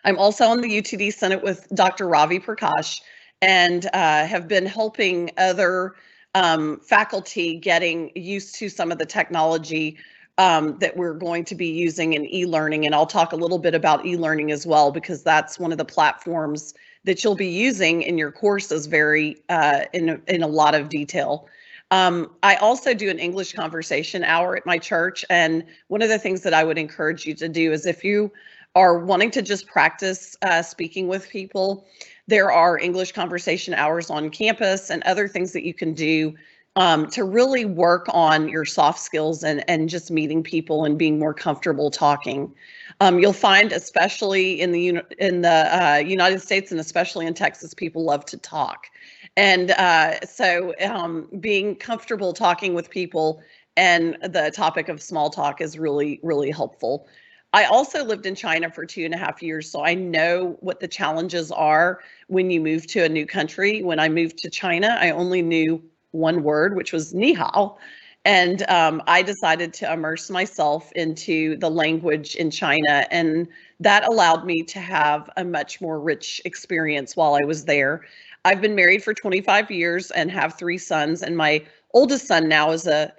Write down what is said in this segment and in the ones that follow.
I'm also on the UTD Senate with Dr. Ravi Prakash, and have been helping other faculty getting used to some of the technology that we're going to be using in e-learning. And I'll talk a little bit about e-learning as well, because that's one of the platforms that you'll be using in your courses very in a lot of detail. I also do an English conversation hour at my church. And one of the things that I would encourage you to do is, if you are wanting to just practice speaking with people, there are English conversation hours on campus and other things that you can do to really work on your soft skills and just meeting people and being more comfortable talking. You'll find, especially in the United States and especially in Texas, people love to talk. And so being comfortable talking with people and the topic of small talk is really, really helpful. I also lived in China for 2.5 years, so I know what the challenges are when you move to a new country. When I moved to China, I only knew one word, which was ni hao. And I decided to immerse myself into the language in China, and that allowed me to have a much more rich experience while I was there. I've been married for 25 years and have 3 sons, and my oldest son now is a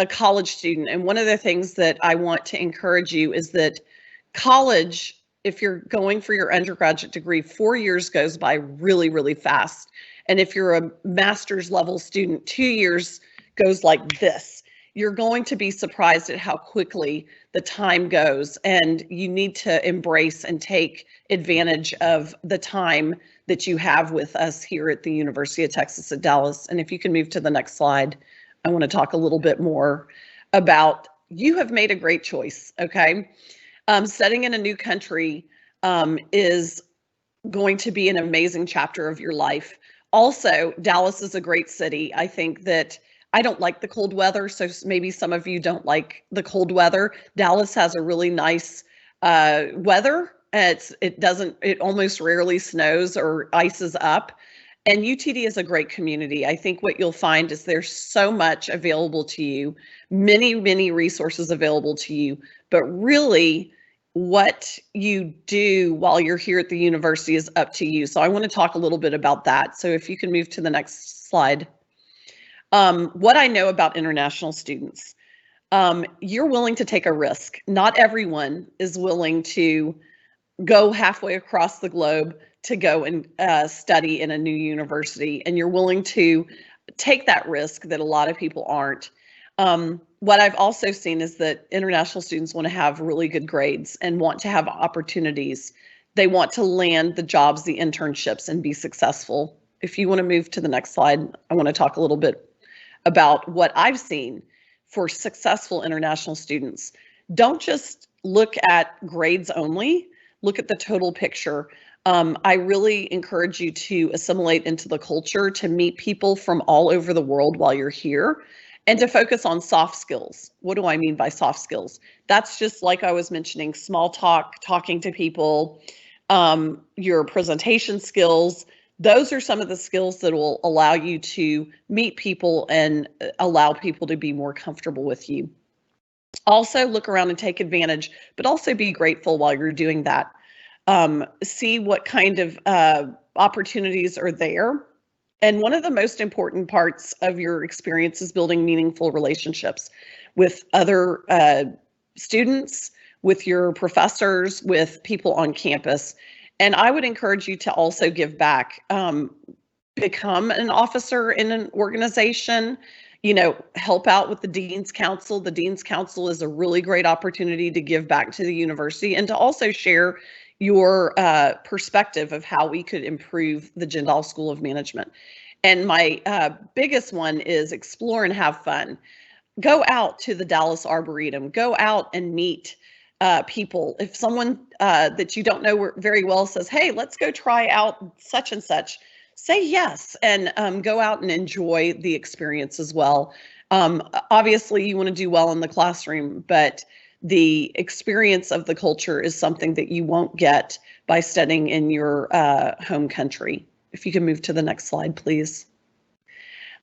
college student. And one of the things that I want to encourage you is that college, if you're going for your undergraduate degree, 4 years goes by really, really fast. And if you're a master's level student, 2 years goes like this. You're going to be surprised at how quickly the time goes, and you need to embrace and take advantage of the time that you have with us here at the University of Texas at Dallas. And if you can move to the next slide, I want to talk a little bit more about, you have made a great choice, okay? Studying in a new country is going to be an amazing chapter of your life. Also, Dallas is a great city. I think that I don't like the cold weather, so maybe some of you don't like the cold weather. Dallas has a really nice weather. It almost rarely snows or ices up. And UTD is a great community. I think what you'll find is there's so much available to you, many, many resources available to you, but really what you do while you're here at the university is up to you. So I want to talk a little bit about that. So if you can move to the next slide. What I know about international students, you're willing to take a risk. Not everyone is willing to go halfway across the globe to go and study in a new university, and you're willing to take that risk that a lot of people aren't. What I've also seen is that international students want to have really good grades and want to have opportunities. They want to land the jobs, the internships, and be successful. If you want to move to the next slide, I want to talk a little bit about what I've seen for successful international students. Don't just look at grades only, look at the total picture. I really encourage you to assimilate into the culture, to meet people from all over the world while you're here, and to focus on soft skills. What do I mean by soft skills? That's just like I was mentioning, small talk, talking to people, your presentation skills. Those are some of the skills that will allow you to meet people and allow people to be more comfortable with you. Also look around and take advantage, but also be grateful while you're doing that. See what kind of opportunities are there. And one of the most important parts of your experience is building meaningful relationships with other students, with your professors, with people on campus. And I would encourage you to also give back. Become an officer in an organization, help out with the Dean's Council. The Dean's Council is a really great opportunity to give back to the university and to also share your perspective of how we could improve the Jindal School of Management. And my biggest one is explore and have fun. Go out to the Dallas Arboretum. Go out and meet people. If someone that you don't know very well says, hey, let's go try out such and such, say yes, and go out and enjoy the experience as well. Obviously, you want to do well in the classroom, but the experience of the culture is something that you won't get by studying in your home country. If you can move to the next slide, please.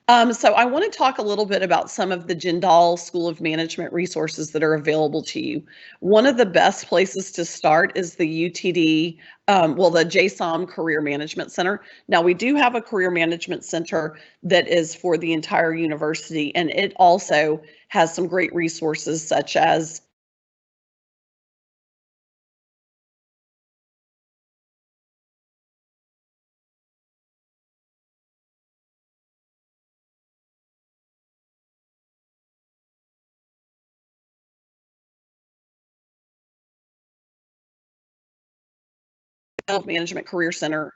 So I want to talk a little bit about some of the Jindal School of Management resources that are available to you. One of the best places to start is the UTD, the JSON Career Management Center. Now we do have a Career Management Center that is for the entire university, and it also has some great resources such as Management Career Center.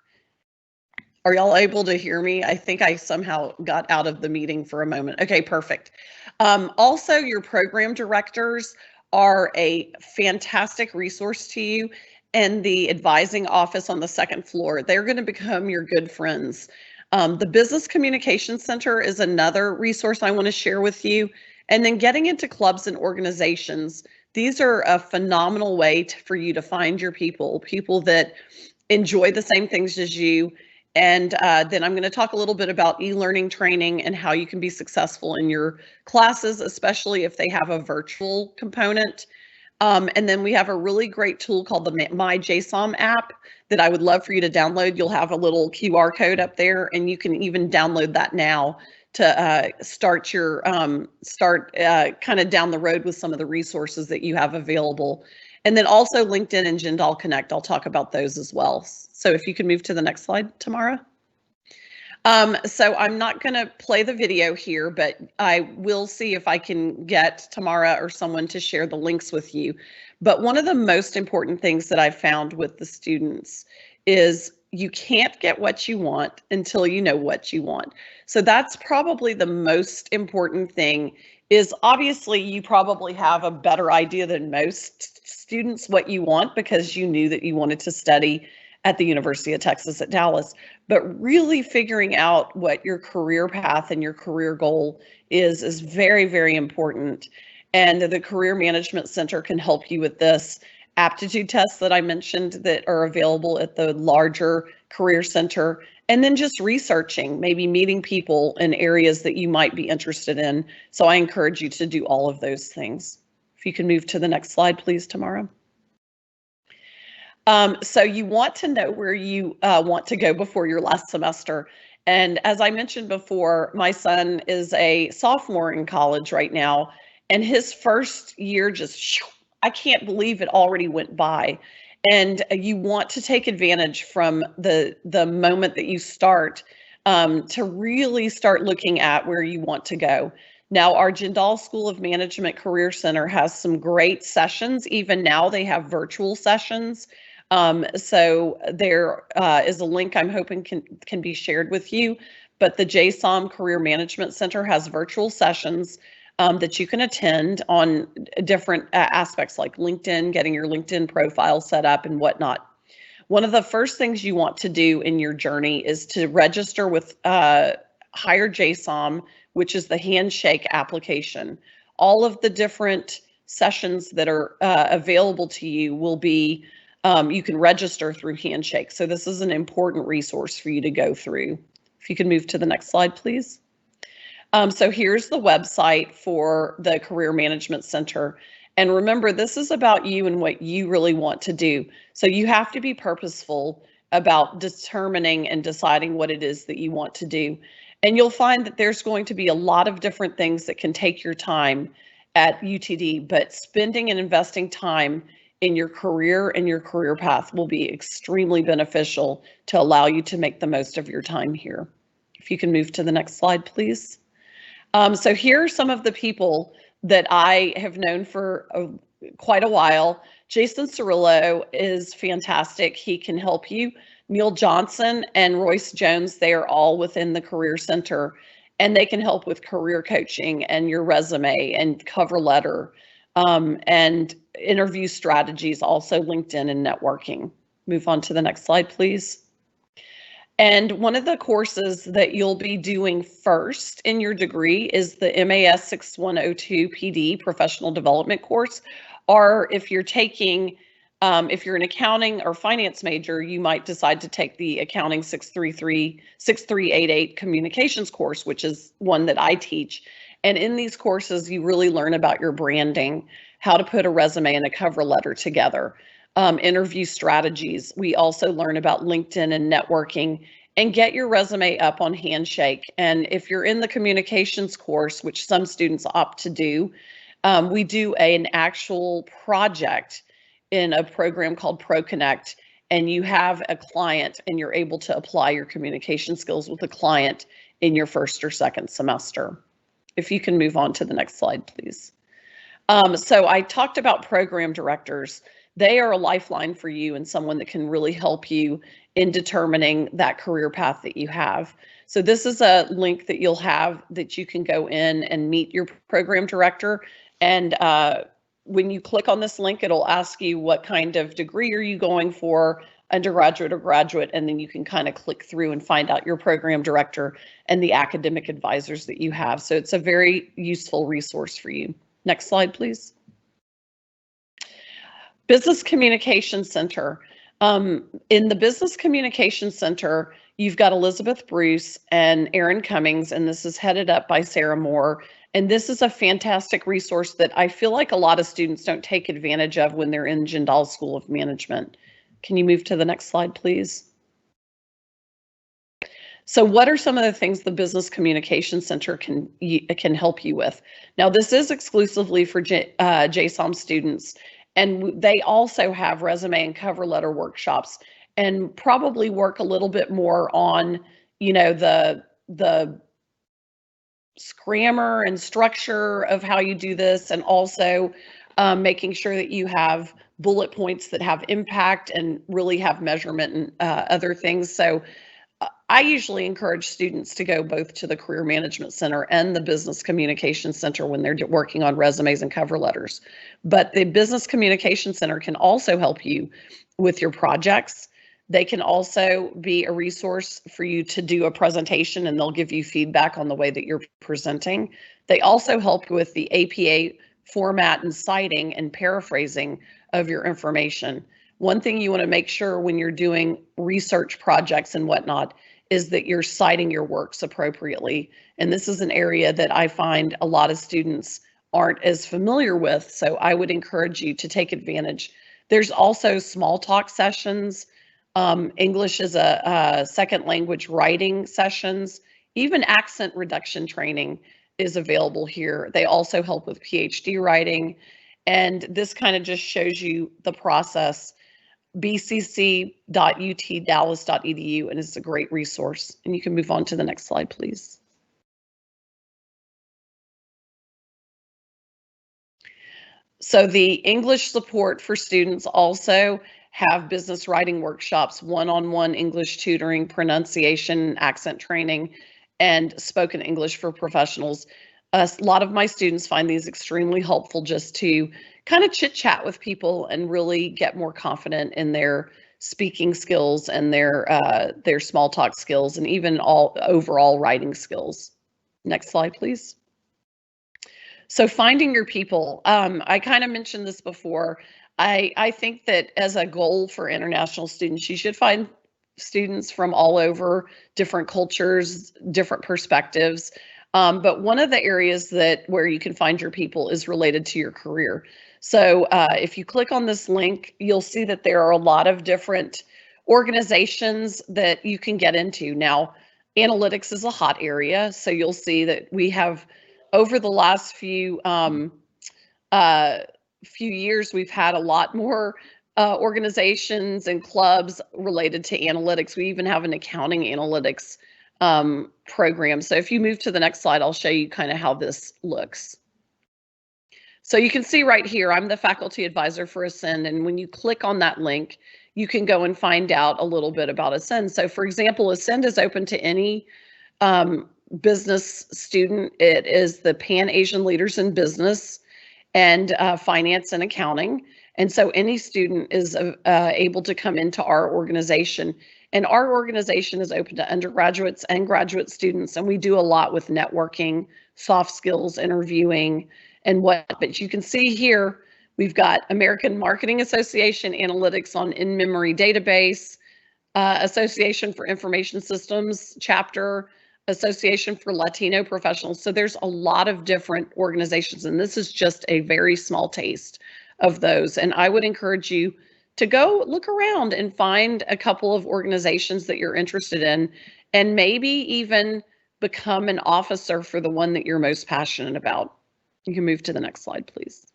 Are y'all able to hear me? I think I somehow got out of the meeting for a moment. Okay, perfect. Also, your program directors are a fantastic resource to you, and the advising office on the second floor. They're going to become your good friends. The Business Communication Center is another resource I want to share with you. And then getting into clubs and organizations. These are a phenomenal way for you to find your people that enjoy the same things as you. And then I'm going to talk a little bit about e-learning training and how you can be successful in your classes, especially if they have a virtual component. And then we have a really great tool called the My JSON app that I would love for you to download. You'll have a little QR code up there, and you can even download that now to start kind of down the road with some of the resources that you have available. And then also LinkedIn and Jindal Connect. I'll talk about those as well. So if you can move to the next slide, Tamara. So I'm not going to play the video here, but I will see if I can get Tamara or someone to share the links with you. But one of the most important things that I've found with the students is you can't get what you want until you know what you want. So that's probably the most important thing. Is obviously you probably have a better idea than most students what you want because you knew that you wanted to study at the University of Texas at Dallas, but really figuring out what your career path and your career goal is very, very important. And the Career Management Center can help you with this. Aptitude tests that I mentioned that are available at the larger career center, and then just researching, maybe meeting people in areas that you might be interested in. So I encourage you to do all of those things. If you can move to the next slide, please, Tamara. So you want to know where you want to go before your last semester. And as I mentioned before, my son is a sophomore in college right now, and his first year just, I can't believe it already went by. And you want to take advantage from the moment that you start to really start looking at where you want to go. Now, our Jindal School of Management Career Center has some great sessions. Even now, they have virtual sessions. So there is a link I'm hoping can be shared with you. But the JSON Career Management Center has virtual sessions that you can attend on different aspects like LinkedIn, getting your LinkedIn profile set up and whatnot. One of the first things you want to do in your journey is to register with Hire JSON, which is the handshake application. All of the different sessions that are available to you will be, you can register through Handshake. So this is an important resource for you to go through. If you can move to the next slide, please. So here's the website for the Career Management Center. And remember, this is about you and what you really want to do. So you have to be purposeful about determining and deciding what it is that you want to do. And you'll find that there's going to be a lot of different things that can take your time at UTD, but spending and investing time in your career and your career path will be extremely beneficial to allow you to make the most of your time here. If you can move to the next slide, please. So here are some of the people that I have known for quite a while. Jason Cirillo is fantastic. He can help you. Neil Johnson and Royce Jones, they are all within the Career Center, and they can help with career coaching and your resume and cover letter and interview strategies, also LinkedIn and networking. Move on to the next slide, please. And one of the courses that you'll be doing first in your degree is the MAS 6102 PD Professional Development course, or if you're taking If you're an accounting or finance major, you might decide to take the Accounting 6388 Communications course, which is one that I teach. And in these courses, you really learn about your branding, how to put a resume and a cover letter together, interview strategies. We also learn about LinkedIn and networking, and get your resume up on Handshake. And if you're in the communications course, which some students opt to do, we do an actual project in a program called ProConnect, and you have a client and you're able to apply your communication skills with a client in your first or second semester. If you can move on to the next slide, please. So I talked about program directors. They are a lifeline for you and someone that can really help you in determining that career path that you have. So this is a link that you'll have that you can go in and meet your program director. And when you click on this link, it'll ask you what kind of degree are you going for, undergraduate or graduate, and then you can kind of click through and find out your program director and the academic advisors that you have. So it's a very useful resource for you. Next slide, please. Business Communication Center. In the Business Communication Center, you've got Elizabeth Bruce and Erin Cummings, and this is headed up by Sarah Moore. And this is a fantastic resource that I feel like a lot of students don't take advantage of when they're in Jindal School of Management. Can you move to the next slide, please? So what are some of the things the Business Communication Center can help you with? Now, this is exclusively for JSON students, and they also have resume and cover letter workshops, and probably work a little bit more on, you know, the grammar and structure of how you do this, and also making sure that you have bullet points that have impact and really have measurement and other things. So I usually encourage students to go both to the Career Management Center and the Business Communication Center when they're working on resumes and cover letters. But the Business Communication Center can also help you with your projects. They can also be a resource for you to do a presentation, and they'll give you feedback on the way that you're presenting. They also help with the APA format and citing and paraphrasing of your information. One thing you want to make sure when you're doing research projects and whatnot is that you're citing your works appropriately. And this is an area that I find a lot of students aren't as familiar with, so I would encourage you to take advantage. There's also small talk sessions. English is a second language writing sessions. Even accent reduction training is available here. They also help with PhD writing. And this kind of just shows you the process. bcc.utdallas.edu, and it's a great resource. And you can move on to the next slide, please. So the English support for students also have business writing workshops, one-on-one English tutoring, pronunciation, accent training, and spoken English for professionals. A lot of my students find these extremely helpful just to kind of chit chat with people and really get more confident in their speaking skills and their small talk skills, and even all overall writing skills. Next slide, please. So finding your people, I kind of mentioned this before. I think that as a goal for international students, you should find students from all over, different cultures, different perspectives. But one of the areas where you can find your people is related to your career. So if you click on this link, you'll see that there are a lot of different organizations that you can get into. Now, analytics is a hot area, so you'll see that we have, over the last few years, we've had a lot more organizations and clubs related to analytics. We even have an accounting analytics program. So if you move to the next slide, I'll show you kind of how this looks. So you can see right here, I'm the faculty advisor for Ascend, and when you click on that link, you can go and find out a little bit about Ascend. So for example, Ascend is open to any business student. It is the Pan-Asian Leaders in Business and Finance and Accounting. And so any student is able to come into our organization. And our organization is open to undergraduates and graduate students. And we do a lot with networking, soft skills, interviewing, and what. But you can see here, We've got American Marketing Association Analytics on In-Memory Database, Association for Information Systems chapter, Association for Latino Professionals. So there's a lot of different organizations, and this is just a very small taste of those. And I would encourage you to go look around and find a couple of organizations that you're interested in, and maybe even become an officer for the one that you're most passionate about. You can move to the next slide, please.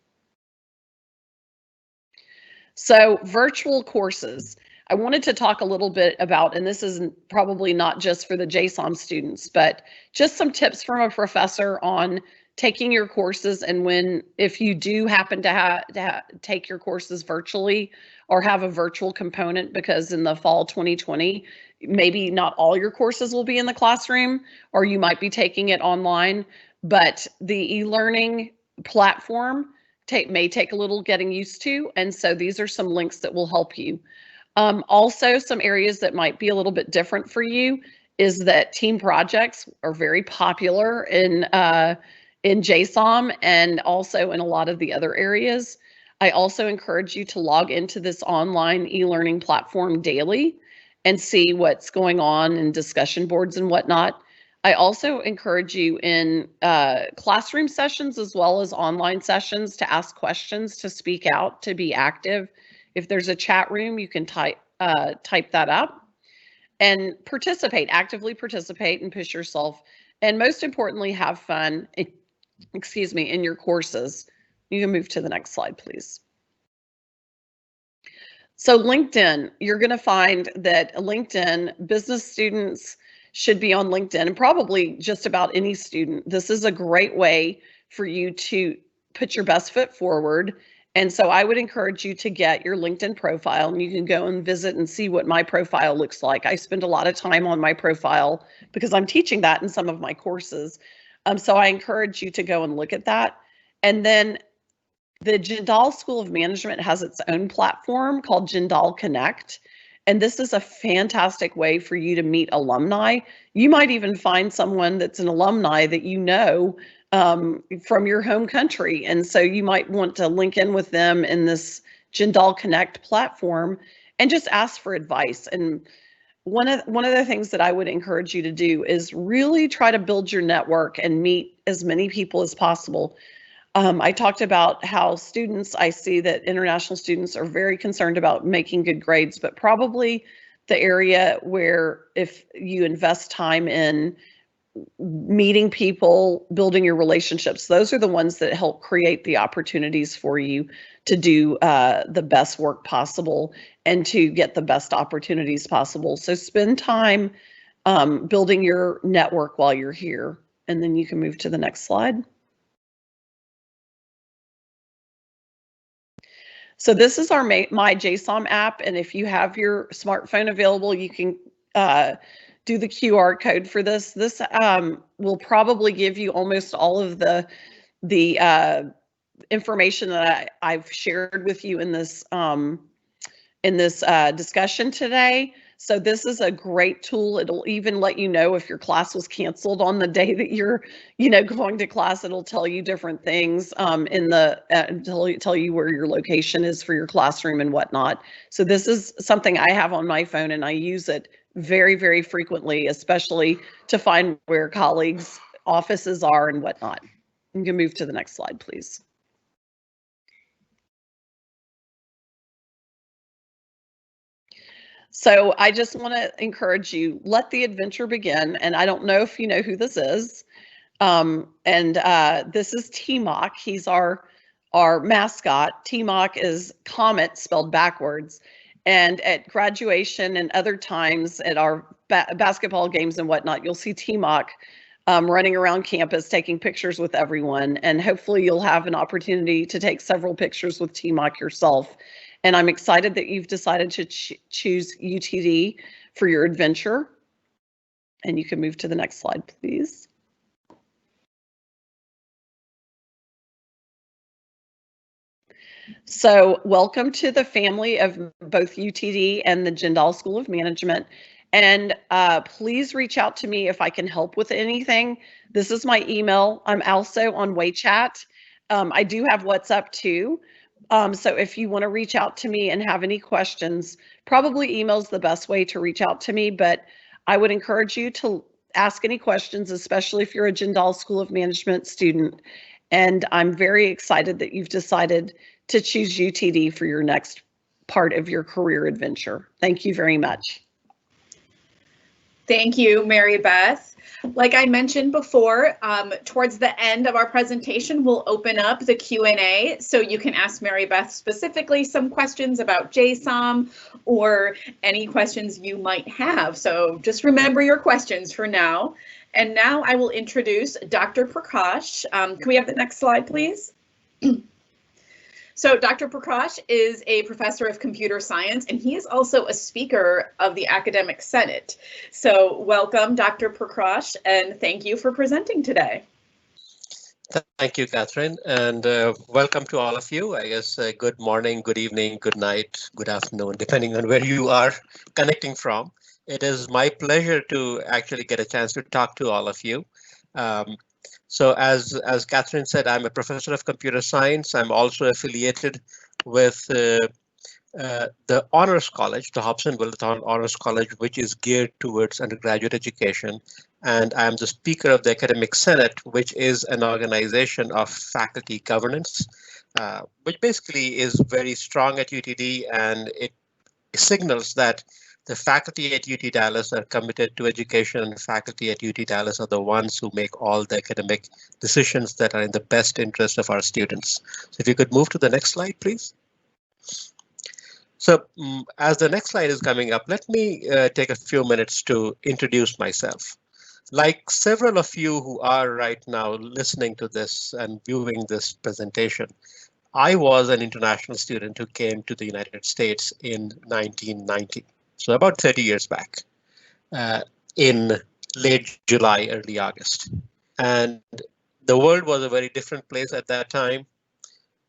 So virtual courses. I wanted to talk a little bit about, and this is probably not just for the JSON students, but just some tips from a professor on taking your courses, and if you do happen to take your courses virtually or have a virtual component, because in the fall 2020, maybe not all your courses will be in the classroom, or you might be taking it online, but the e-learning platform may take a little getting used to, and so these are some links that will help you. Also, some areas that might be a little bit different for you is that team projects are very popular in JSON and also in a lot of the other areas. I also encourage you to log into this online e-learning platform daily and see what's going on in discussion boards and whatnot. I also encourage you in classroom sessions as well as online sessions to ask questions, to speak out, to be active. If there's a chat room, you can type that up and actively participate and push yourself. And most importantly, have fun, in your courses. You can move to the next slide, please. So LinkedIn, you're going to find that LinkedIn, business students should be on LinkedIn, and probably just about any student. This is a great way for you to put your best foot forward. And so I would encourage you to get your LinkedIn profile, and you can go and visit and see what my profile looks like. I spend a lot of time on my profile because I'm teaching that in some of my courses. So I encourage you to go and look at that. And then the Jindal School of Management has its own platform called Jindal Connect. And this is a fantastic way for you to meet alumni. You might even find someone that's an alumni that you know from your home country. And so you might want to link in with them in this Jindal Connect platform and just ask for advice. And one of the things that I would encourage you to do is really try to build your network and meet as many people as possible. I talked about how I see that international students are very concerned about making good grades, but probably the area where if you invest time in meeting people, building your relationships, those are the ones that help create the opportunities for you to do the best work possible and to get the best opportunities possible. So spend time building your network while you're here. And then you can move to the next slide. So this is our My JSON app, and if you have your smartphone available, you can do the QR code for this. This will probably give you almost all of the information that I've shared with you in this discussion today. So this is a great tool. It'll even let you know if your class was canceled on the day that you're, going to class. It'll tell you different things tell you where your location is for your classroom and whatnot. So this is something I have on my phone, and I use it very, very frequently, especially to find where colleagues' offices are and whatnot. You can move to the next slide, please. So I just want to encourage you, let the adventure begin. And I don't know if you know who this is. This is Mach. He's our mascot. Mach is Comet spelled backwards. And at graduation and other times at our basketball games and whatnot, you'll see Mach running around campus taking pictures with everyone. And hopefully you'll have an opportunity to take several pictures with Mach yourself. And I'm excited that you've decided to choose UTD for your adventure. And you can move to the next slide, please. So welcome to the family of both UTD and the Jindal School of Management. And please reach out to me if I can help with anything. This is my email. I'm also on WeChat. I do have WhatsApp too. So if you want to reach out to me and have any questions, probably email's the best way to reach out to me, but I would encourage you to ask any questions, especially if you're a Jindal School of Management student. And I'm very excited that you've decided to choose UTD for your next part of your career adventure. Thank you very much. Thank you, Mary Beth. Like I mentioned before, towards the end of our presentation, we'll open up the Q&A so you can ask Mary Beth specifically some questions about JSON or any questions you might have. So just remember your questions for now. And now I will introduce Dr. Prakash. Can we have the next slide, please? So Dr. Prakash is a professor of computer science, and he is also a speaker of the Academic Senate. So welcome, Dr. Prakash, and thank you for presenting today. Thank you, Catherine, and welcome to all of you. I guess good morning, good evening, good night, good afternoon, depending on where you are connecting from. It is my pleasure to actually get a chance to talk to all of you. So as Catherine said, I'm a professor of computer science. I'm also affiliated with the Honors College, the Hobson-Wilton Honors College, which is geared towards undergraduate education. And I'm the speaker of the Academic Senate, which is an organization of faculty governance, which basically is very strong at UTD, and it signals that the faculty at UT Dallas are committed to education, and faculty at UT Dallas are the ones who make all the academic decisions that are in the best interest of our students. So if you could move to the next slide, please. So as the next slide is coming up, let me take a few minutes to introduce myself. Like several of you who are right now listening to this and viewing this presentation, I was an international student who came to the United States in 1990. So about 30 years back, in late July, early August. And the world was a very different place at that time.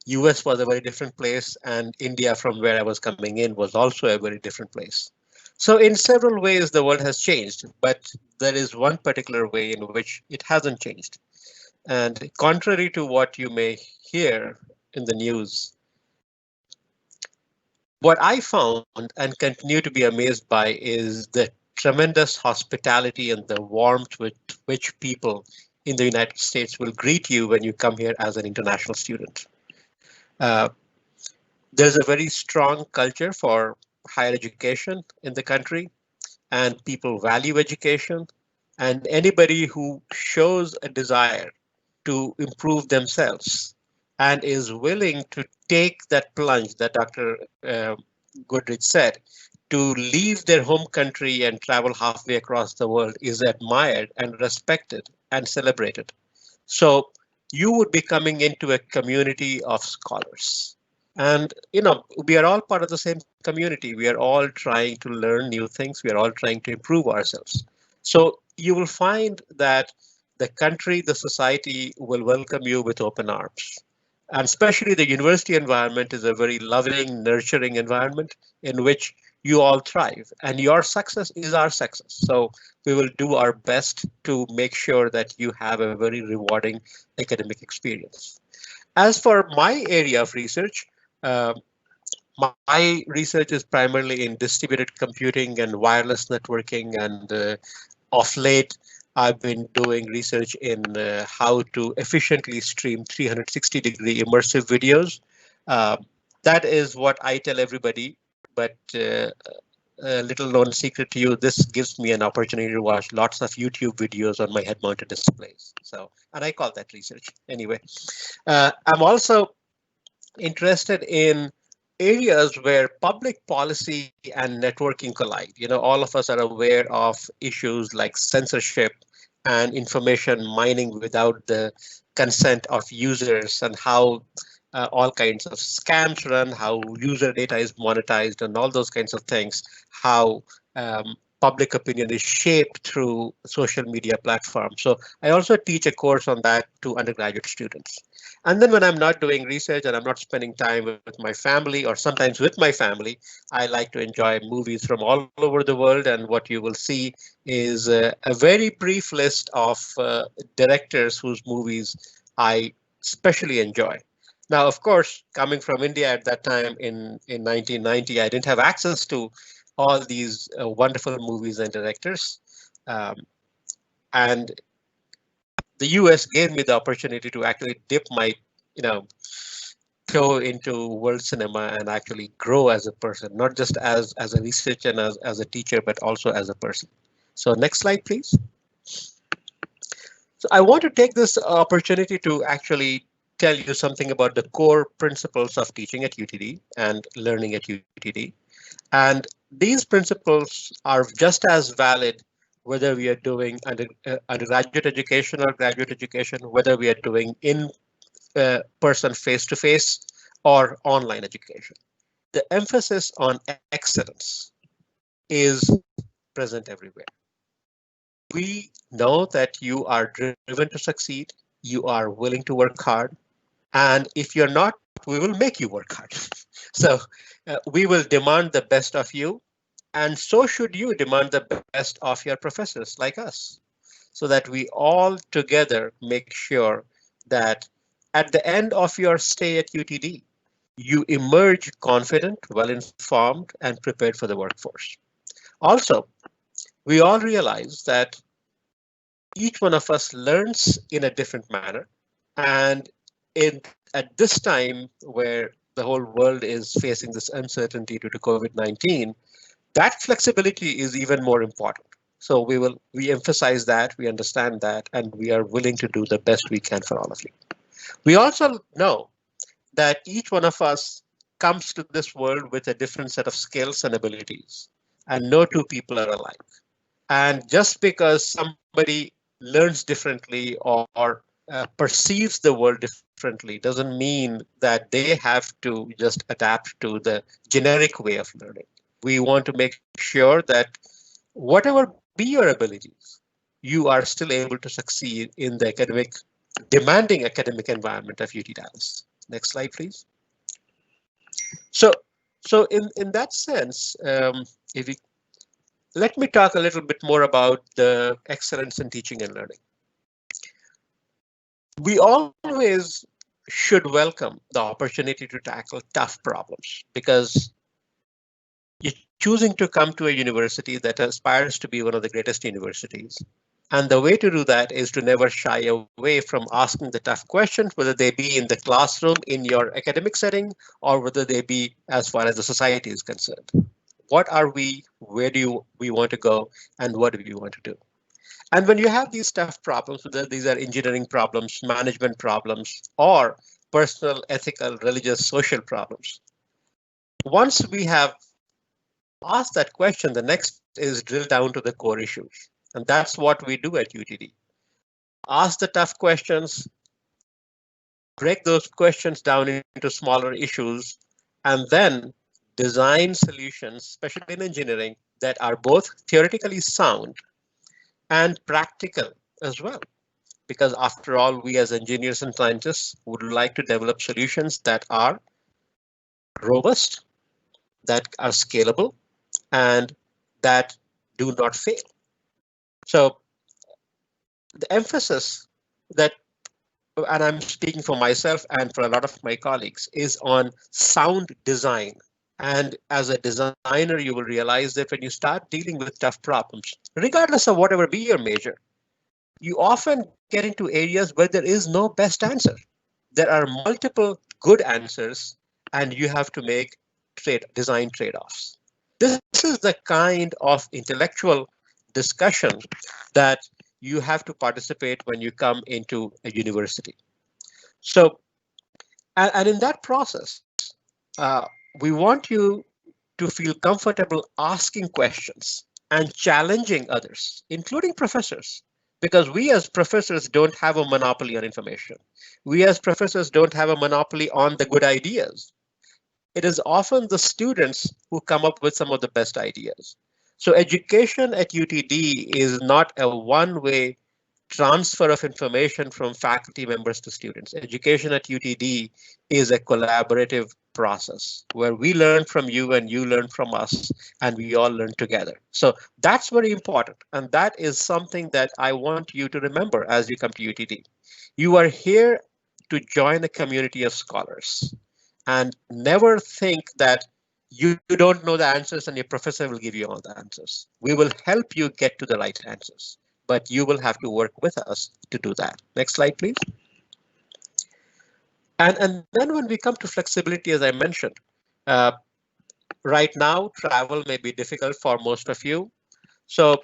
US was a very different place, and India, from where I was coming in, was also a very different place. So in several ways, the world has changed, but there is one particular way in which it hasn't changed. And contrary to what you may hear in the news, what I found and continue to be amazed by is the tremendous hospitality and the warmth with which people in the United States will greet you when you come here as an international student. There's a very strong culture for higher education in the country, and people value education, and anybody who shows a desire to improve themselves and is willing to take that plunge that Dr. Goodrich said, to leave their home country and travel halfway across the world is admired and respected and celebrated. So you would be coming into a community of scholars. And, you know, we are all part of the same community. We are all trying to learn new things. We are all trying to improve ourselves. So you will find that the country, the society will welcome you with open arms. And especially the university environment is a very loving, nurturing environment in which you all thrive, and your success is our success. So we will do our best to make sure that you have a very rewarding academic experience. As for my area of research, my research is primarily in distributed computing and wireless networking, and of late, I've been doing research in how to efficiently stream 360-degree immersive videos. That is what I tell everybody, but a little known secret to you, this gives me an opportunity to watch lots of YouTube videos on my head-mounted displays. So, and I call that research. Anyway, I'm also interested in areas where public policy and networking collide. You know, all of us are aware of issues like censorship and information mining without the consent of users, and how all kinds of scams run, how user data is monetized, and all those kinds of things, how public opinion is shaped through social media platforms. So I also teach a course on that to undergraduate students. And then when I'm not doing research and I'm not spending time with my family, or sometimes with my family, I like to enjoy movies from all over the world. And what you will see is a very brief list of directors whose movies I especially enjoy. Now, of course, coming from India at that time in 1990, I didn't have access to all these wonderful movies and directors. Um, and the US gave me the opportunity to actually dip my, you know, toe into world cinema and actually grow as a person, not just as a researcher and as a teacher, but also as a person. So next slide, please. So I want to take this opportunity to actually tell you something about the core principles of teaching at UTD and learning at UTD. And these principles are just as valid whether we are doing undergraduate education or graduate education, whether we are doing in person face-to-face or online education. The emphasis on excellence is present everywhere. We know that you are driven to succeed, you are willing to work hard, and if you're not, we will make you work hard. So we will demand the best of you, and so should you demand the best of your professors like us, so that we all together make sure that at the end of your stay at UTD, you emerge confident, well informed, and prepared for the workforce. Also, we all realize that each one of us learns in a different manner. And in at this time where the whole world is facing this uncertainty due to COVID-19, that flexibility is even more important. So we emphasize that, we understand that, and we are willing to do the best we can for all of you. We also know that each one of us comes to this world with a different set of skills and abilities, and no two people are alike. And just because somebody learns differently or perceives the world differently doesn't mean that they have to just adapt to the generic way of learning. We want to make sure that whatever be your abilities, you are still able to succeed in the demanding academic environment of UT Dallas. Next slide, please. So in that sense, if we let me talk a little bit more about the excellence in teaching and learning. We always should welcome the opportunity to tackle tough problems, because you're choosing to come to a university that aspires to be one of the greatest universities. And the way to do that is to never shy away from asking the tough questions, whether they be in the classroom, in your academic setting, or whether they be as far as the society is concerned. What are we? Where do we want to go? And what do we want to do? And when you have these tough problems, whether these are engineering problems, management problems, or personal, ethical, religious, social problems, once we have asked that question, the next is drill down to the core issues. And that's what we do at UTD. Ask the tough questions, break those questions down into smaller issues, and then design solutions, especially in engineering, that are both theoretically sound and practical as well. Because after all, we as engineers and scientists would like to develop solutions that are robust, that are scalable, and that do not fail. So the emphasis that, and I'm speaking for myself and for a lot of my colleagues, is on sound design. And as a designer, you will realize that when you start dealing with tough problems, regardless of whatever be your major, you often get into areas where there is no best answer. There are multiple good answers, and you have to make design trade-offs. This is the kind of intellectual discussion that you have to participate when you come into a university. So, and in that process, we want you to feel comfortable asking questions and challenging others, including professors, because we as professors don't have a monopoly on information. We as professors don't have a monopoly on the good ideas. It is often the students who come up with some of the best ideas. So education at UTD is not a one-way transfer of information from faculty members to students. Education at UTD is a collaborative process where we learn from you and you learn from us and we all learn together. So that's very important. And that is something that I want you to remember as you come to UTD. You are here to join a community of scholars. And never think that you don't know the answers and your professor will give you all the answers. We will help you get to the right answers, but you will have to work with us to do that. Next slide, please. And then when we come to flexibility, as I mentioned, right now, travel may be difficult for most of you. So,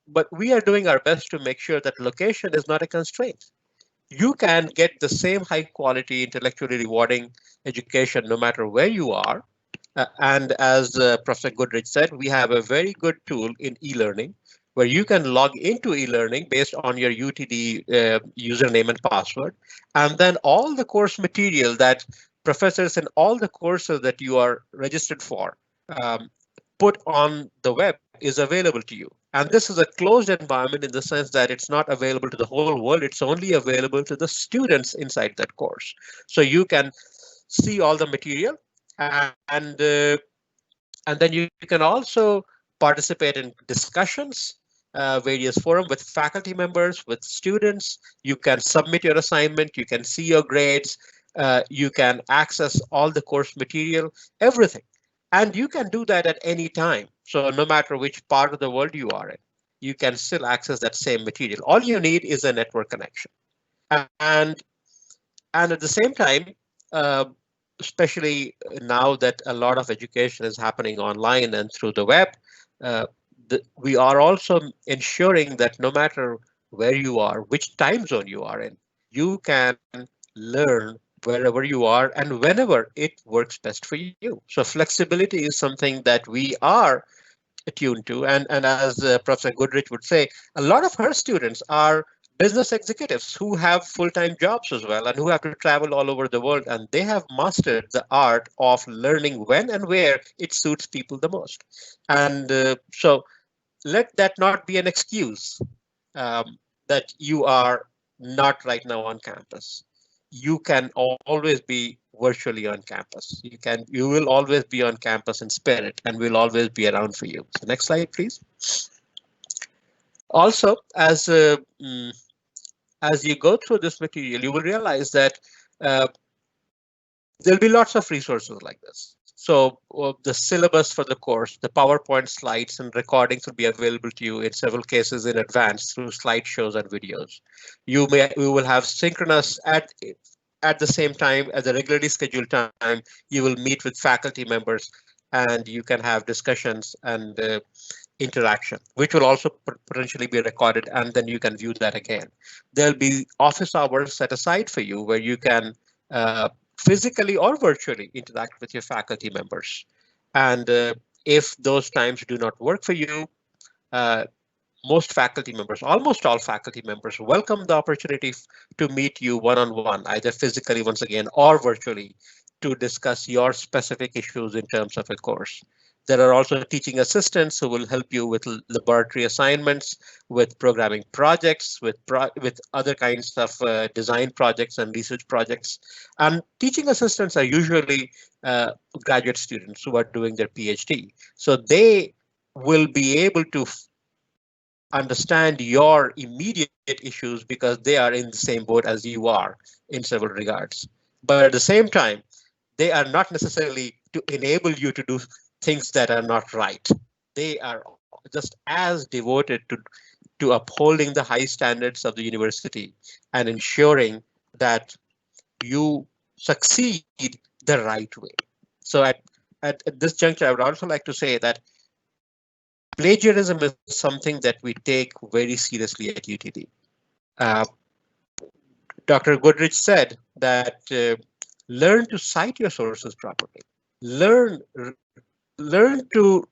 but we are doing our best to make sure that location is not a constraint. You can get the same high quality, intellectually rewarding education no matter where you are. And as Professor Goodrich said, we have a very good tool in e-learning where you can log into e-learning based on your UTD username and password. And then all the course material that professors in all the courses that you are registered for put on the web is available to you. And this is a closed environment in the sense that it's not available to the whole world. It's only available to the students inside that course. So you can see all the material and then you can also participate in discussions, various forums with faculty members, with students. You can submit your assignment. You can see your grades. You can access all the course material, everything. And you can do that at any time. So no matter which part of the world you are in, you can still access that same material. All you need is a network connection. And at the same time, especially now that a lot of education is happening online and through the web, we are also ensuring that no matter where you are, which time zone you are in, you can learn wherever you are and whenever it works best for you. So flexibility is something that we are attuned to. And as Professor Goodrich would say, a lot of her students are business executives who have full-time jobs as well and who have to travel all over the world, and they have mastered the art of learning when and where it suits people the most. And so let that not be an excuse that you are not right now on campus. You can always be virtually on campus. You will always be on campus in spirit and will always be around for you. So next slide, please. Also, as you go through this material, you will realize that there'll be lots of resources like this. So the syllabus for the course, the PowerPoint slides and recordings will be available to you in several cases in advance through slideshows and videos. We will have synchronous at the same time as a regularly scheduled time. You will meet with faculty members and you can have discussions and interaction, which will also potentially be recorded, and then you can view that again. There'll be office hours set aside for you where you can physically or virtually interact with your faculty members. And if those times do not work for you, most faculty members, almost all faculty members, welcome the opportunity to meet you one-on-one, either physically once again or virtually, to discuss your specific issues in terms of a course. There are also teaching assistants who will help you with laboratory assignments, with programming projects, with other kinds of design projects and research projects. And teaching assistants are usually graduate students who are doing their PhD. So they will be able to understand your immediate issues because they are in the same boat as you are in several regards. But at the same time, they are not necessarily to enable you to do things that are not right. They are just as devoted to upholding the high standards of the university and ensuring that you succeed the right way. So at this juncture, I would also like to say that plagiarism is something that we take very seriously at UTD. Dr. Goodrich said that learn to cite your sources properly. Learn to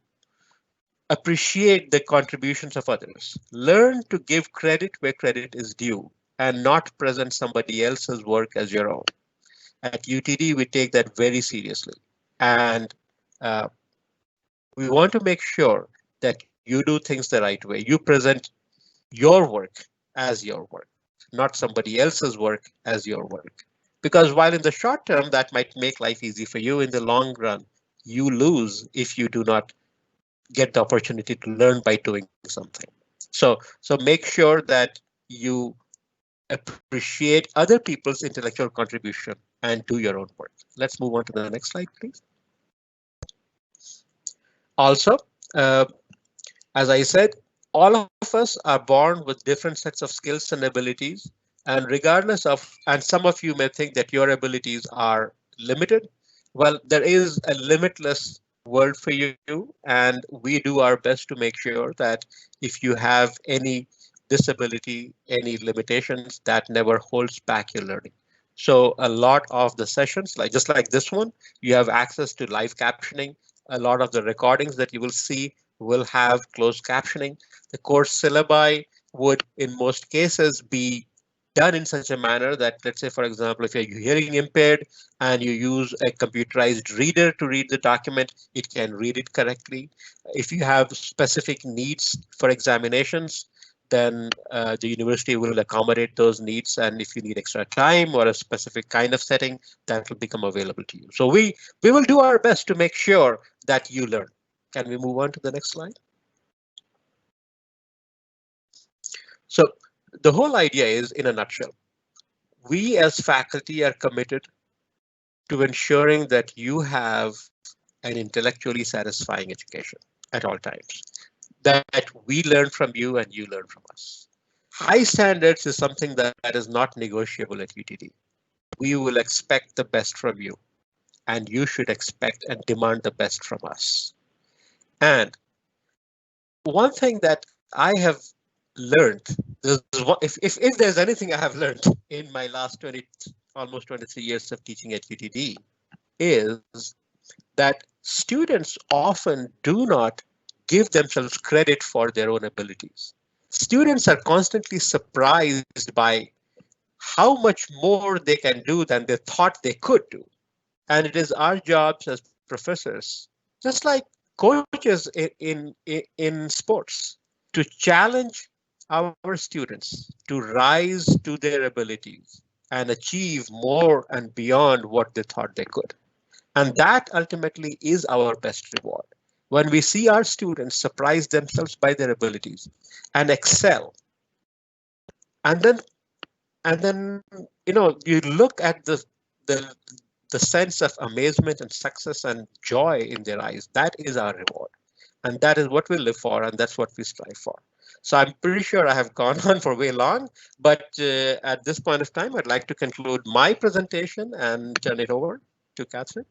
appreciate the contributions of others. Learn to give credit where credit is due and not present somebody else's work as your own. At UTD, we take that very seriously. And we want to make sure that you do things the right way. You present your work as your work, not somebody else's work as your work. Because while in the short term, that might make life easy for you, in the long run, you lose if you do not get the opportunity to learn by doing something. So make sure that you appreciate other people's intellectual contribution and do your own work. Let's move on to the next slide, please. Also, as I said, all of us are born with different sets of skills and abilities, and regardless of, and some of you may think that your abilities are limited. Well, there is a limitless world for you, and we do our best to make sure that if you have any disability, any limitations, that never holds back your learning. So a lot of the sessions, like just like this one, you have access to live captioning. A lot of the recordings that you will see will have closed captioning. The course syllabi would, in most cases, be done in such a manner that, let's say, for example, if you're hearing impaired and you use a computerized reader to read the document, it can read it correctly. If you have specific needs for examinations, then the university will accommodate those needs. And if you need extra time or a specific kind of setting, that will become available to you. So we will do our best to make sure that you learn. Can we move on to the next slide? So the whole idea is, in a nutshell, we as faculty are committed to ensuring that you have an intellectually satisfying education at all times, that we learn from you and you learn from us. High standards is something that is not negotiable at UTD. We will expect the best from you, and you should expect and demand the best from us. And one thing that I have learned, if there's anything I have learned in my last almost 23 years of teaching at UTD, is that students often do not give themselves credit for their own abilities. Students are constantly surprised by how much more they can do than they thought they could do. And it is our jobs as professors, just like coaches in sports, to challenge our students to rise to their abilities and achieve more and beyond what they thought they could. And that ultimately is our best reward. When we see our students surprise themselves by their abilities and excel, and then you look at the sense of amazement and success and joy in their eyes, that is our reward. And that is what we live for, and that's what we strive for. So I'm pretty sure I have gone on for way long, but at this point of time, I'd like to conclude my presentation and turn it over to Catherine.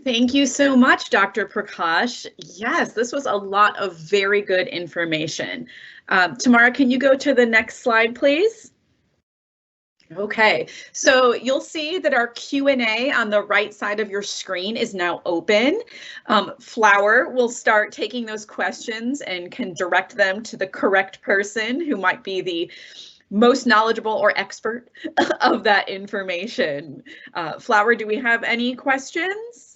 Thank you so much, Dr. Prakash. Yes, this was a lot of very good information. Tamara, can you go to the next slide, please? Okay, so you'll see that our Q&A on the right side of your screen is now open. Flower will start taking those questions and can direct them to the correct person who might be the most knowledgeable or expert of that information. Flower, do we have any questions?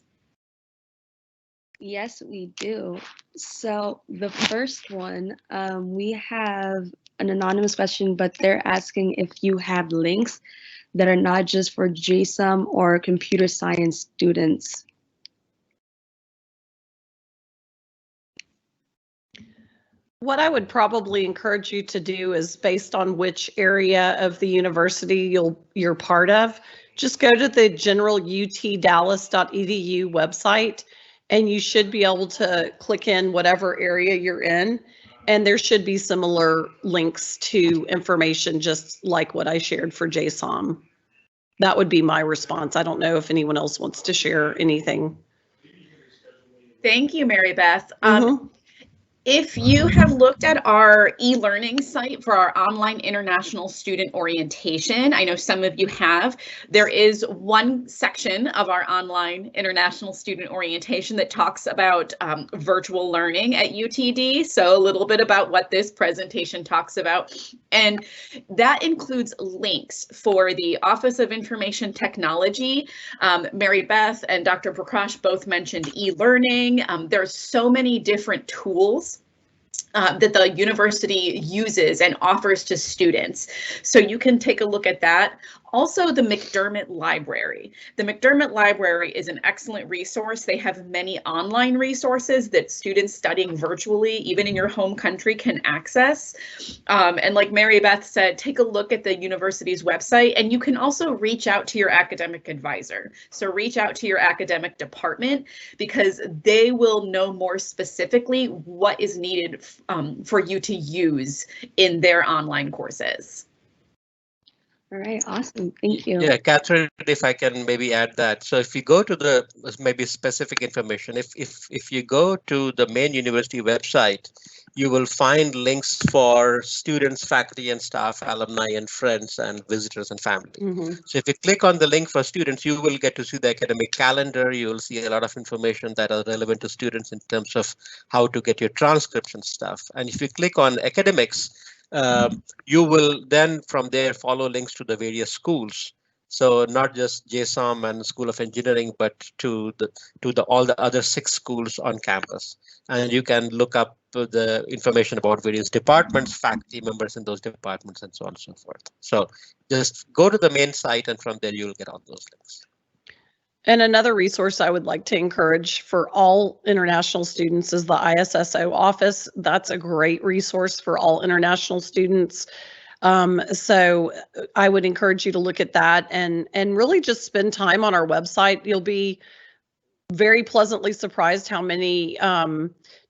Yes, we do. So the first one, we have an anonymous question, but they're asking if you have links that are not just for JSON or computer science students. What I would probably encourage you to do is, based on which area of the university you're part of, just go to the general utdallas.edu website, and you should be able to click in whatever area you're in, and there should be similar links to information just like what I shared for JSON. That would be my response. I don't know if anyone else wants to share anything. Thank you, Mary Beth. If you have looked at our e-learning site for our online international student orientation, I know some of you have, there is one section of our online international student orientation that talks about virtual learning at UTD. So a little bit about what this presentation talks about. And that includes links for the Office of Information Technology. Mary Beth and Dr. Prakash both mentioned e-learning. There's so many different tools that the university uses and offers to students. So you can take a look at that. Also, the McDermott Library. The McDermott Library is an excellent resource. They have many online resources that students studying virtually, even in your home country, can access. And like Mary Beth said, take a look at the university's website, and you can also reach out to your academic advisor. So reach out to your academic department, because they will know more specifically what is needed for you to use in their online courses. All right, awesome. Thank you. Yeah, Catherine, if I can maybe add that. So if you go to the maybe specific information, if you go to the main university website, you will find links for students, faculty and staff, alumni and friends and visitors and family. So if you click on the link for students, you will get to see the academic calendar. You will see a lot of information that are relevant to students in terms of how to get your transcripts and stuff. And if you click on academics, you will then from there follow links to the various schools. So not just JSON and School of Engineering, but to all the other 6 schools on campus. And you can look up the information about various departments, faculty members in those departments, and so on and so forth. So just go to the main site, and from there you'll get all those links. And another resource I would like to encourage for all international students is the ISSI Office. That's a great resource for all international students. So I would encourage you to look at that and really just spend time on our website. You'll be very pleasantly surprised how many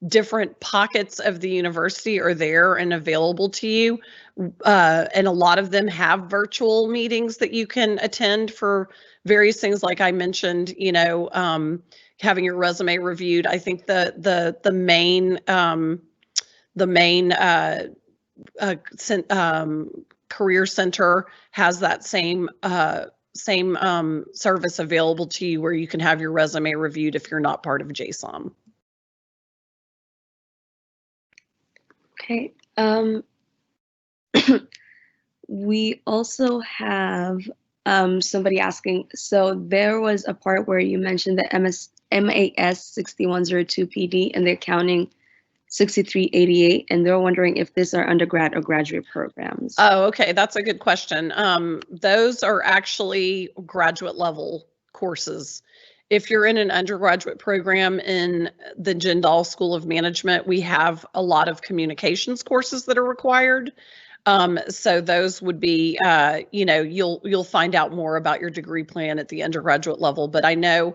different pockets of the university are there and available to you. And a lot of them have virtual meetings that you can attend for various things, like I mentioned, you know, having your resume reviewed. I think the main career center has that same service available to you, where you can have your resume reviewed if you're not part of JSON. Okay. We also have somebody asking, so there was a part where you mentioned the MAS 6102 PD and the accounting 6388, and they're wondering if these are undergrad or graduate programs. Oh, okay, that's a good question. Those are actually graduate level courses. If you're in an undergraduate program in the Jindal School of Management, we have a lot of communications courses that are required. So those would be, you know, you'll find out more about your degree plan at the undergraduate level. But I know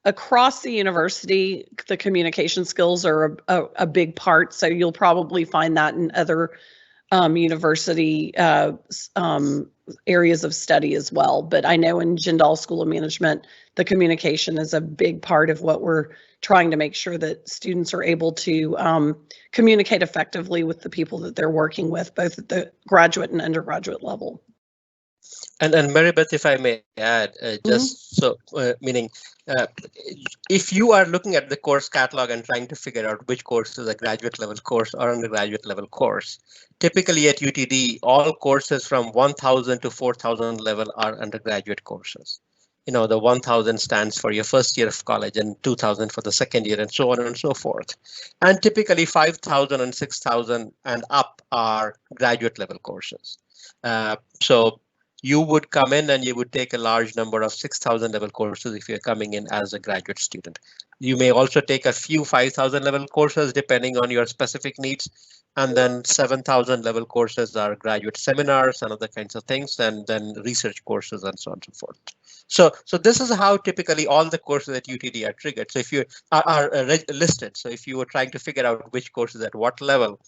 across the university, the communication skills are a big part. So you'll probably find that in other university areas of study as well. But I know in Jindal School of Management, the communication is a big part of what we're trying to make sure that students are able to communicate effectively with the people that they're working with, both at the graduate and undergraduate level. And Mary Beth, if I may add, meaning if you are looking at the course catalog and trying to figure out which course is a graduate level course or undergraduate level course, typically at UTD, all courses from 1000 to 4000 level are undergraduate courses. You know, the 1000 stands for your first year of college and 2000 for the second year, and so on and so forth. And typically 5000 and 6000 and up are graduate level courses. So you would come in and you would take a large number of 6000 level courses if you're coming in as a graduate student. You may also take a few 5000 level courses depending on your specific needs. And then 7000 level courses are graduate seminars and other kinds of things, and then research courses and so on and so forth. So this is how typically all the courses at UTD are triggered. So if you are listed, so if you were trying to figure out which courses at what level,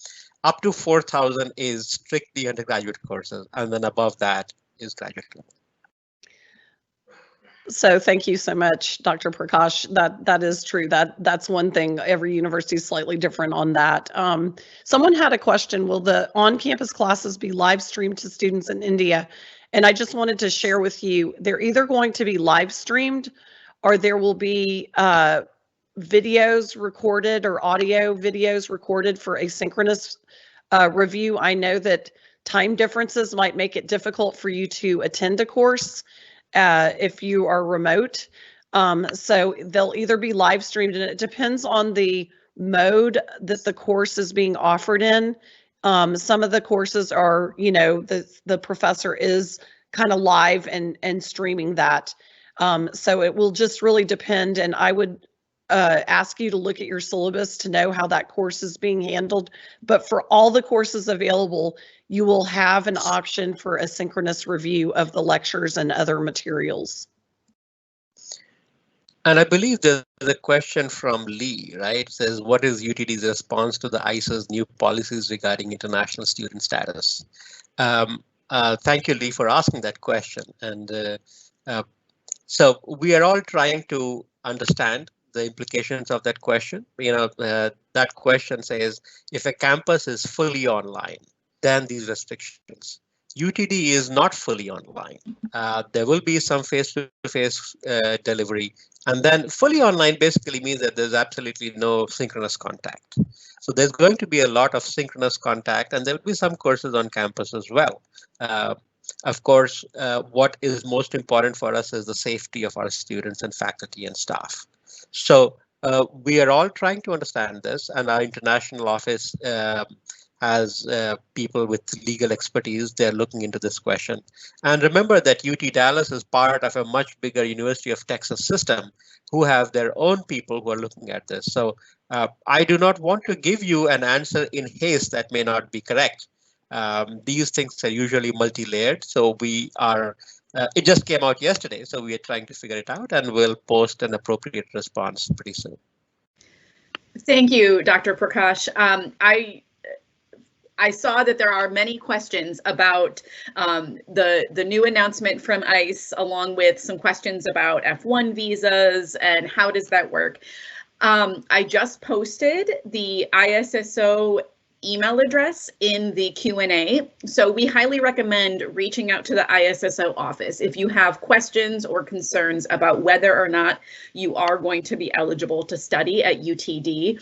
up to 4000 is strictly undergraduate courses, and then above that is graduate level. So thank you so much, Dr. Prakash. That is true. That's one thing. Every university is slightly different on that. Someone had a question: will the on-campus classes be live streamed to students in India? And I just wanted to share with you, they're either going to be live streamed, or there will be videos recorded or audio videos recorded for asynchronous review. I know that time differences might make it difficult for you to attend a course if you are remote. So they'll either be live streamed, and it depends on the mode that the course is being offered in. Some of the courses are, you know, the professor is kind of live and streaming that. So it will just really depend, and I would ask you to look at your syllabus to know how that course is being handled. But for all the courses available, you will have an option for a synchronous review of the lectures and other materials. And I believe there's a question from Lee, right? It says, what is UTD's response to the ISSI's new policies regarding international student status? Thank you, Lee, for asking that question. And so we are all trying to understand the implications of that question. That question says, if a campus is fully online, then these restrictions. UTD is not fully online. There will be some face-to-face delivery. And then fully online basically means that there's absolutely no synchronous contact. So there's going to be a lot of synchronous contact, and there will be some courses on campus as well. Of course, what is most important for us is the safety of our students and faculty and staff. So we are all trying to understand this, and our international office has people with legal expertise. They're looking into this question. And remember that UT Dallas is part of a much bigger University of Texas system who have their own people who are looking at this. So I do not want to give you an answer in haste that may not be correct. These things are usually multi-layered. So we are, it just came out yesterday. So we are trying to figure it out, and we'll post an appropriate response pretty soon. Thank you, Dr. Prakash. I saw that there are many questions about the new announcement from ICE, along with some questions about F1 visas and how does that work. I just posted the ISSO email address in the Q&A. So we highly recommend reaching out to the ISSO office if you have questions or concerns about whether or not you are going to be eligible to study at UTD.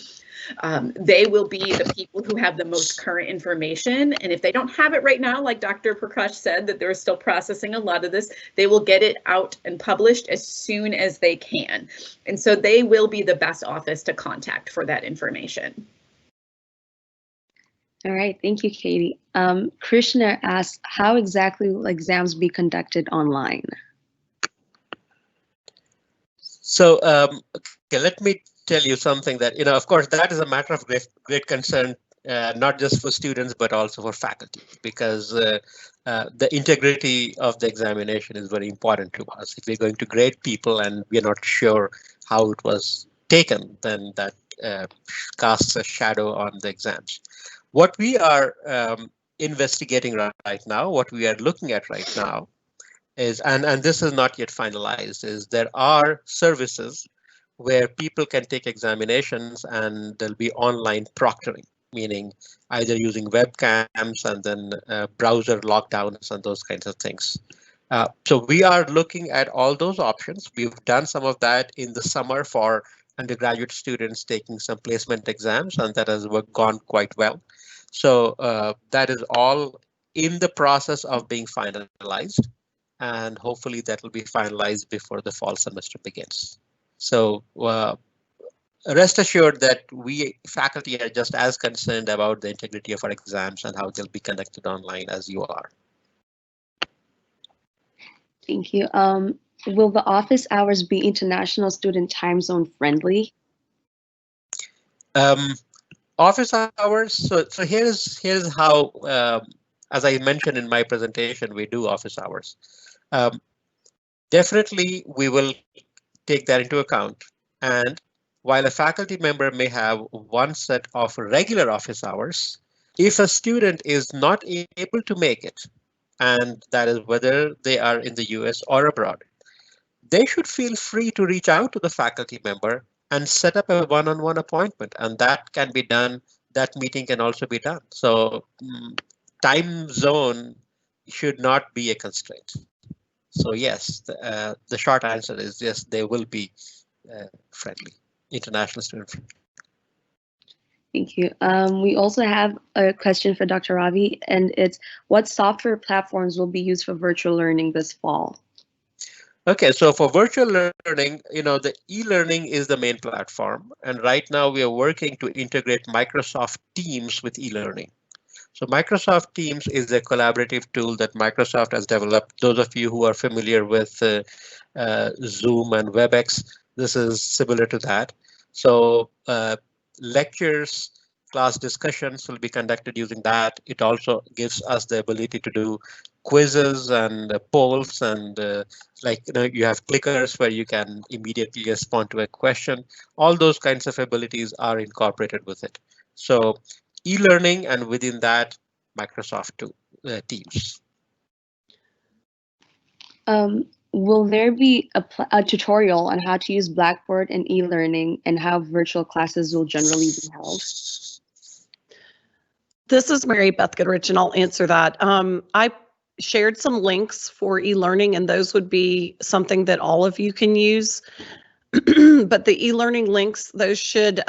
They will be the people who have the most current information. And if they don't have it right now, like Dr. Prakash said, that they're still processing a lot of this, they will get it out and published as soon as they can. And so they will be the best office to contact for that information. All right, thank you, Katie. Krishna asked, how exactly will exams be conducted online? So okay, let me tell you something that, of course, that is a matter of great concern, not just for students, but also for faculty, because the integrity of the examination is very important to us. If we're going to grade people and we're not sure how it was taken, then that casts a shadow on the exams. What we are investigating right now, what we are looking at right now is, and this is not yet finalized, is there are services where people can take examinations and there'll be online proctoring, meaning either using webcams and then browser lockdowns and those kinds of things. So we are looking at all those options. We've done some of that in the summer for undergraduate students taking some placement exams, and that has gone quite well. So that is all in the process of being finalized, and hopefully that will be finalized before the fall semester begins. So rest assured that we faculty are just as concerned about the integrity of our exams and how they'll be conducted online as you are. Thank you. Will the office hours be international student time zone friendly? Office hours. So here's how, as I mentioned in my presentation, we do office hours. Definitely, we will take that into account. And while a faculty member may have one set of regular office hours, if a student is not able to make it, and that is whether they are in the US or abroad, they should feel free to reach out to the faculty member and set up a one-on-one appointment, and that can be done. That meeting can also be done. So time zone should not be a constraint. So yes, the short answer is yes, they will be friendly, international student friendly. Thank you. We also have a question for Dr. Ravi, and it's what software platforms will be used for virtual learning this fall? Okay, so for virtual learning, the e-learning is the main platform. And right now we are working to integrate Microsoft Teams with e-learning. So Microsoft Teams is a collaborative tool that Microsoft has developed. Those of you who are familiar with Zoom and WebEx, this is similar to that. So lectures, class discussions will be conducted using that. It also gives us the ability to do quizzes and polls, and you have clickers where you can immediately respond to a question. All those kinds of abilities are incorporated with it. So e-learning, and within that, Microsoft Teams. Will there be a tutorial on how to use Blackboard and e-learning and how virtual classes will generally be held? This is Mary Beth Goodrich, and I'll answer that. I shared some links for e-learning, and those would be something that all of you can use. But the e-learning links, those should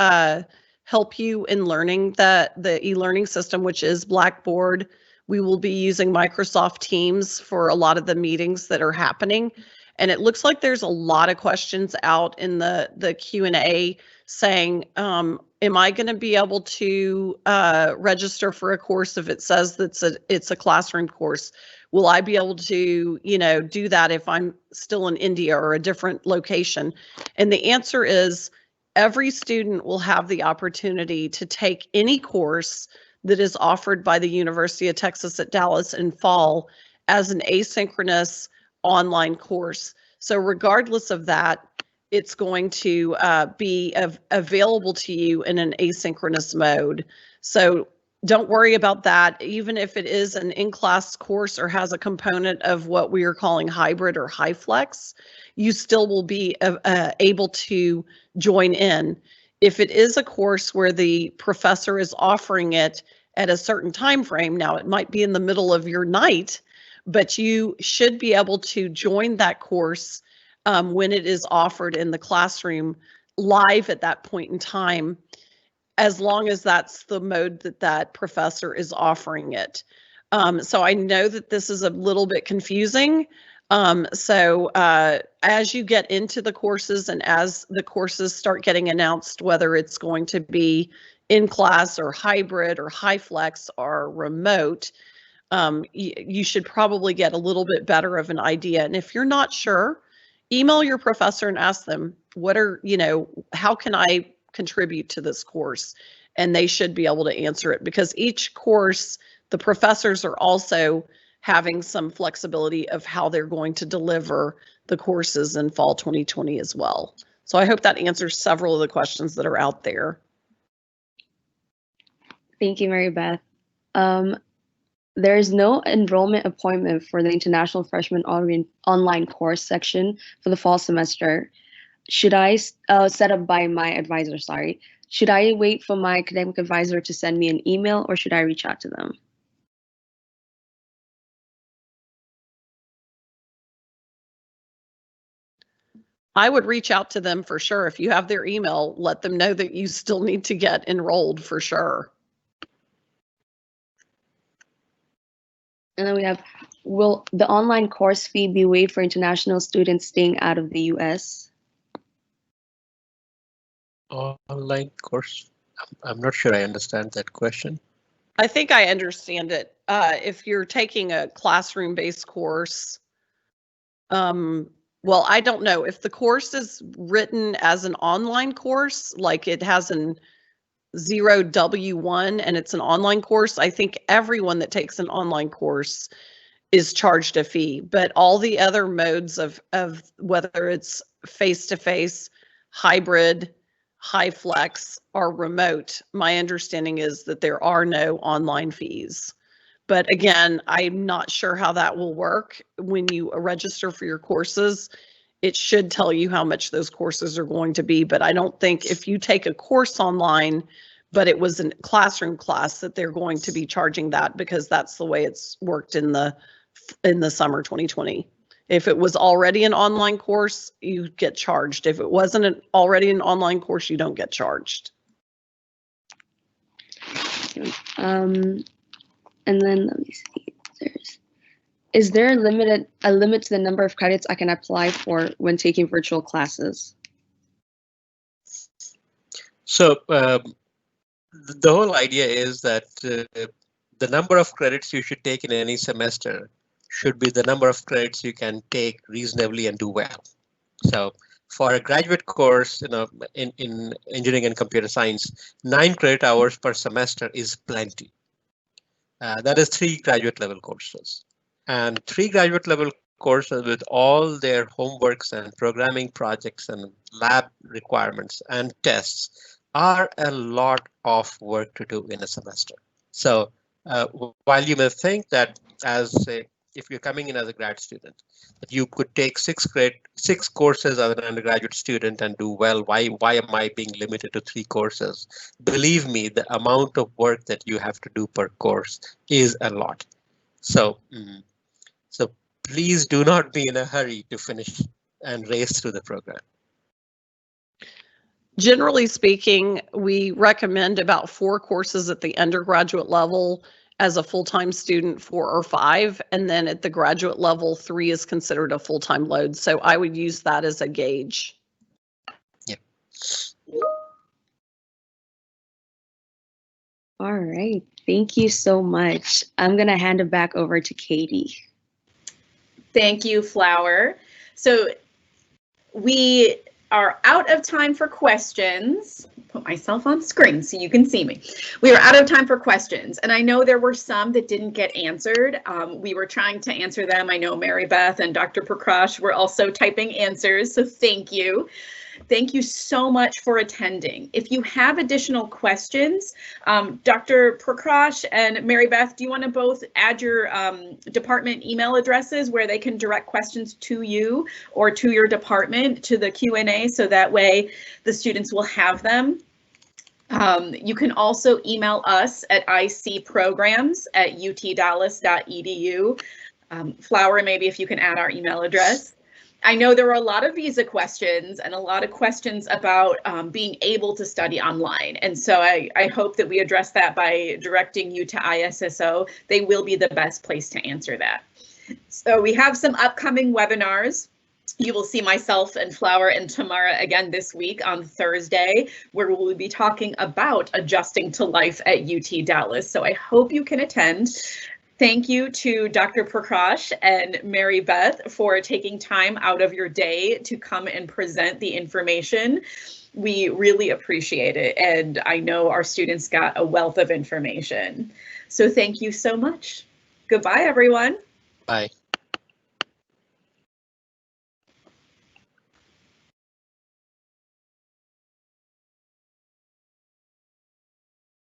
help you in learning the e-learning system, which is Blackboard. We will be using Microsoft Teams for a lot of the meetings that are happening. And it looks like there's a lot of questions out in the Q&A saying, am I going to be able to register for a course if it says that it's a classroom course? Will I be able to, do that if I'm still in India or a different location? And the answer is every student will have the opportunity to take any course that is offered by the University of Texas at Dallas in fall as an asynchronous online course. So regardless of that, it's going to be available to you in an asynchronous mode. So don't worry about that. Even if it is an in-class course or has a component of what we are calling hybrid or high flex, you still will be able to join in. If it is a course where the professor is offering it at a certain time frame, now it might be in the middle of your night, but you should be able to join that course when it is offered in the classroom live at that point in time, as long as that's the mode that professor is offering it. So I know that this is a little bit confusing. So as you get into the courses and as the courses start getting announced, whether it's going to be in class or hybrid or high flex or remote, you should probably get a little bit better of an idea. And if you're not sure, email your professor and ask them, how can I contribute to this course? And they should be able to answer it, because each course, the professors are also having some flexibility of how they're going to deliver the courses in fall 2020 as well. So I hope that answers several of the questions that are out there. Thank you, Mary Beth. There is no enrollment appointment for the International Freshman Online Course section for the fall semester. Should I set up by my advisor, sorry. Should I wait for my academic advisor to send me an email, or should I reach out to them? I would reach out to them for sure. If you have their email, let them know that you still need to get enrolled for sure. And then we have, will the online course fee be waived for international students staying out of the US? Online course? I'm not sure I understand that question. I think I understand it. If you're taking a classroom-based course, well, I don't know. If the course is written as an online course, like it has an 0W1 and it's an online course, I think everyone that takes an online course is charged a fee. But all the other modes of whether it's face-to-face, hybrid, high flex, or remote, my understanding is that there are no online fees. But again, I'm not sure how that will work. When you register for your courses, it should tell you how much those courses are going to be. But I don't think if you take a course online, but it was a classroom class, that they're going to be charging that, because that's the way it's worked in the summer 2020. If it was already an online course, you get charged. If it wasn't already an online course, you don't get charged. And then let me see. Is there a limit to the number of credits I can apply for when taking virtual classes? So the whole idea is that the number of credits you should take in any semester should be the number of credits you can take reasonably and do well. So for a graduate course, in engineering and computer science, 9 credit hours per semester is plenty. That is 3 graduate level courses. And 3 graduate level courses with all their homeworks and programming projects and lab requirements and tests are a lot of work to do in a semester. So while you may think that if you're coming in as a grad student, that you could take 6 courses as an undergraduate student and do well, why am I being limited to 3 courses? Believe me, the amount of work that you have to do per course is a lot. So please do not be in a hurry to finish and race through the program. Generally speaking, we recommend about 4 courses at the undergraduate level as a full-time student, 4 or 5, and then at the graduate level, 3 is considered a full-time load. So I would use that as a gauge. Yeah. All right, thank you so much. I'm gonna hand it back over to Katie. Thank you, Flower. So we are out of time for questions. Put myself on screen so you can see me. We are out of time for questions, and I know there were some that didn't get answered. We were trying to answer them. I know Mary Beth and Dr. Prakash were also typing answers, so thank you. Thank you so much for attending. If you have additional questions, Dr. Prakash and Mary Beth, do you want to both add your department email addresses where they can direct questions to you or to your department to the Q&A, so that way the students will have them? You can also email us at icprograms@utdallas.edu. Flower, maybe if you can add our email address. I know there were a lot of visa questions and a lot of questions about being able to study online. And so I hope that we address that by directing you to ISSO. They will be the best place to answer that. So we have some upcoming webinars. You will see myself and Flower and Tamara again this week on Thursday, where we will be talking about adjusting to life at UT Dallas. So I hope you can attend. Thank you to Dr. Prakash and Mary Beth for taking time out of your day to come and present the information. We really appreciate it, and I know our students got a wealth of information. So thank you so much. Goodbye, everyone. Bye.